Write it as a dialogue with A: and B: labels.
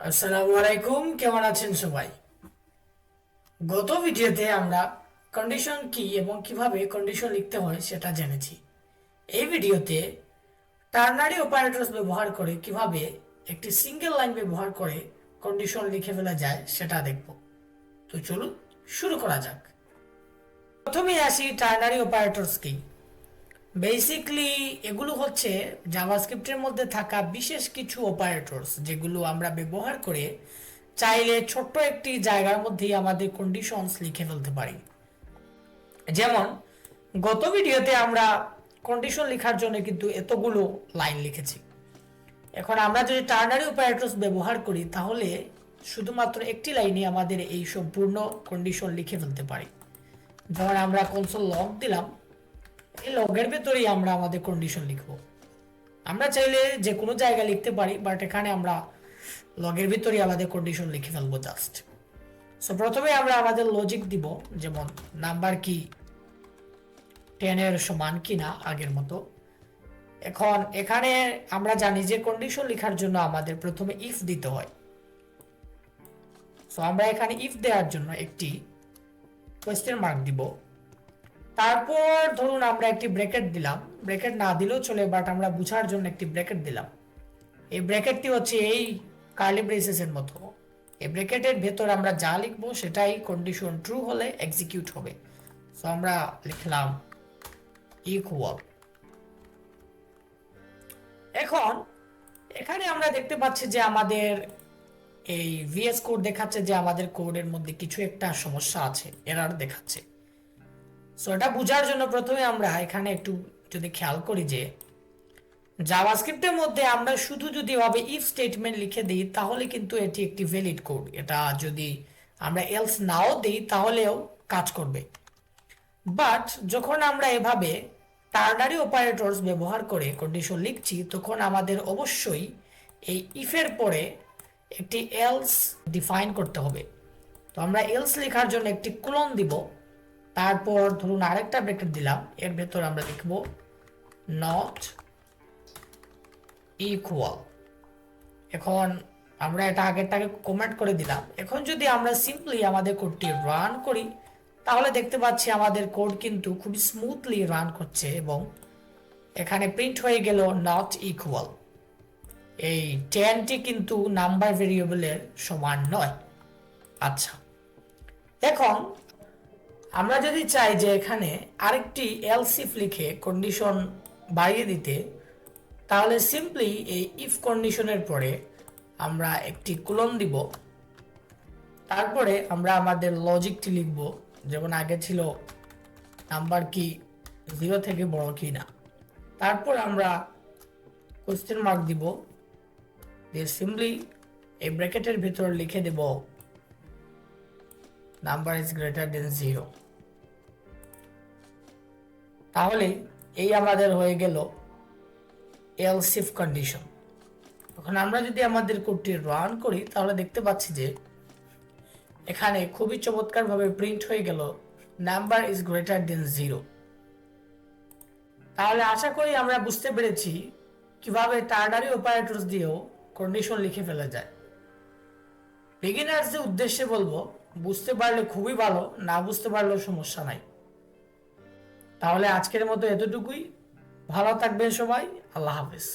A: আসসালামু আলাইকুম, কেমন আছেন সবাই? গত ভিডিওতে আমরা কন্ডিশন কি এবং কিভাবে কন্ডিশন লিখতে হয় সেটা জেনেছি। এই ভিডিওতে টার্নারি অপারেটরস ব্যবহার করে কিভাবে একটি সিঙ্গেল লাইন ব্যবহার করে কন্ডিশন লিখে ফেলা যায় সেটা দেখব। তো চলুন শুরু করা যাক। প্রথমে আসি টার্নারি অপারেটরস কি। বেসিকলি এগুলো হচ্ছে জাভাস্ক্রিপ্টের মধ্যে থাকা বিশেষ কিছু অপারেটরস যেগুলো আমরা ব্যবহার করে চাইলে ছোট্ট একটি জায়গার মধ্যেই আমাদের কন্ডিশনস লিখে ফেলতে পারি। যেমন গত ভিডিওতে আমরা কন্ডিশন লেখার জন্য কিন্তু এতগুলো লাইন লিখেছি। এখন আমরা যদি টার্নারি অপারেটরস ব্যবহার করি তাহলে শুধুমাত্র একটি লাইনে আমাদের এই সম্পূর্ণ কন্ডিশন লিখে ফেলতে পারি। যখন আমরা কনসোল লগ দিলাম, এই লগের ভেতরেই আমরা আমাদের কন্ডিশন লিখব। আমরা চাইলে যে কোনো জায়গায় লিখতে পারি, বাট এখানে আমরা লগের ভিতরেই আমাদের কন্ডিশন লিখে ফেলবো জাস্ট। সো প্রথমে আমরা আমাদের লজিক দিব, যেমন নাম্বার কি 10 এর সমান কিনা আগের মতো। এখন এখানে আমরা জানি যে কন্ডিশন লেখার জন্য আমাদের প্রথমে ইফ দিতে হয়। সো আমরা এখানে ইফ দেওয়ার জন্য একটি কোয়েশ্চেন মার্ক দিব। তারপর ধরুন আমরা একটি ব্র্যাকেট দিলাম, ব্র্যাকেট না দিলেও চলে, বাট আমরা বুঝার জন্য একটি ব্র্যাকেট দিলাম। এই ব্র্যাকেটটি হচ্ছে এই কার্লি ব্রেসেসের মতো। এই ব্র্যাকেটের ভেতর আমরা যা লিখবো সেটাই কন্ডিশন ট্রু হলে এক্সিকিউট হবে। সো আমরা লিখলাম ইকুয়াল। এখন এখানে আমরা দেখতে পাচ্ছি যে আমাদের এই ভিএস কোড দেখাচ্ছে যে আমাদের কোডের মধ্যে কিছু একটা সমস্যা আছে, এরর দেখাচ্ছে। সো এটা বোঝার জন্য প্রথমে আমরা এখানে একটু যদি খেয়াল করি যে জাভাস্ক্রিপ্টের মধ্যে আমরা শুধু যদি ভাবে ইফ স্টেটমেন্ট লিখে দিই তাহলে কিন্তু এটি একটি ভ্যালিড কোড। এটা যদি আমরা এলস নাও দিই তাহলেও কাজ করবে। বাট যখন আমরা এভাবে টার্নারি অপারেটরস ব্যবহার করে কন্ডিশন লিখছি তখন আমাদের অবশ্যই এই ইফের পরে একটি এলস ডিফাইন করতে হবে। তো আমরা এলস লেখার জন্য একটি কোলন দিব, তারপর ধরুন আরেকটা ব্র্যাকেট দিলাম, এর ভেতর আমরা লিখব নট ইকুয়াল। এখন আমরা এটা আগেরটাকে কমেন্ট করে দিলাম। এখন যদি আমরা সিম্পলি আমাদের কোডটি রান করি তাহলে দেখতে পাচ্ছি আমাদের কোড কিন্তু খুব স্মুথলি রান করছে এবং এখানে প্রিন্ট হয়ে গেল নট ইকুয়াল। এই 10টি কিন্তু নাম্বার ভেরিয়েবলের সমান নয়। আচ্ছা, এখন আমরা যদি চাই যে এখানে আরেকটি এলস ইফ লিখে কন্ডিশন বাড়িয়ে দিতে, তাহলে সিম্পলি এই ইফ কন্ডিশনের পরে আমরা একটি কোলন দিব, তারপরে আমরা আমাদের লজিকটি লিখব। যেমন আগে ছিল নাম্বার কি 0 থেকে বড় কি না, তারপর আমরা কোশ্চেন মার্ক দিব, দিয়ে সিম্পলি এই ব্র্যাকেটের ভিতর লিখে দেব নাম্বার ইজ গ্রেটার দেন 0। তাহলে এই আমাদের হয়ে গেল এলস ইফ কন্ডিশন। এখন আমরা যদি আমাদের কোডটি রান করি তাহলে দেখতে পাচ্ছি যে এখানে খুবই চমৎকারভাবে প্রিন্ট হয়ে গেল নাম্বার ইজ গ্রেটার দেন 0। তাহলে আশা করি আমরা বুঝতে পেরেছি কিভাবে টার্নারি অপারেটরস দিয়েও কন্ডিশন লিখে ফেলা যায়। বিগিনার্সদের উদ্দেশ্যে বলবো, বুঝতে পারলে খুবই ভালো, না বুঝতে পারলেও সমস্যা নাই। তাহলে আজকের মতো এতটুকুই। ভালো থাকবেন সবাই, আল্লাহ হাফেজ।